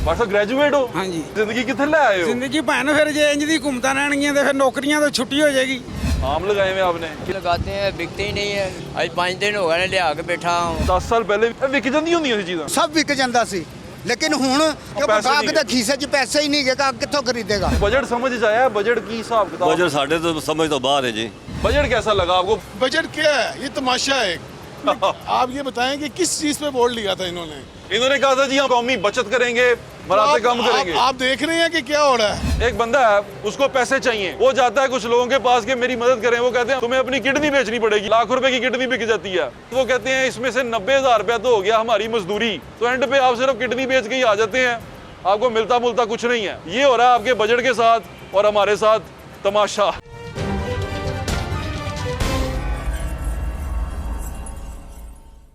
Speaker 1: भाई साहब ग्रेजुएट हो?
Speaker 8: हाँ जी।
Speaker 1: जिंदगी कितने ले आए हो?
Speaker 8: जिंदगी भैन फिर जे इंज दी घूमता रहनगियां ते फिर नौकरियां तो छुट्टी हो जाएगी।
Speaker 1: आम लगाए हुए आपने?
Speaker 9: लगाते हैं, बिकते ही नहीं है। आज 5 दिन हो गए लिया के बैठा हूं।
Speaker 1: 10 साल पहले विक ਜਾਂਦੀ ਹੁੰਦੀਆਂ ਸੀ ਚੀਜ਼ਾਂ,
Speaker 10: सब विक जाता सी, लेकिन हुण
Speaker 1: पैसे
Speaker 10: गाहक
Speaker 1: नहीं
Speaker 10: दे खीसे 'ਚ पैसे ही नहीं गए, गाहक कित्थों खरीदेगा।
Speaker 1: बजट समझ आया? बजट की हिसाब किताब?
Speaker 11: बजट साढ़े तो समझ तो बाहर है जी।
Speaker 1: बजट कैसा लगा आपको?
Speaker 12: बजट क्या है? ये तमाशा है। आप ये बताएं कि किस चीज पे बोर्ड लिया था इन्होंने?
Speaker 1: इन्होंने कहा था जी हम कौमी बचत करेंगे, मराते कम करेंगे।
Speaker 12: आप देख रहे हैं कि क्या हो रहा है।
Speaker 1: एक बंदा है, उसको पैसे चाहिए, वो जाता है कुछ लोगों के पास कि मेरी मदद करें। वो कहते हैं तुम्हें अपनी किडनी बेचनी पड़ेगी, लाख रुपए की किडनी बिक जाती है। वो कहते हैं इसमें से 90,000 रुपया तो हो गया हमारी मजदूरी, तो एंड पे आप सिर्फ किडनी बेच के ही आ जाते हैं, आपको मिलता मुलता कुछ नहीं है। ये हो रहा है आपके बजट के साथ और हमारे साथ तमाशा।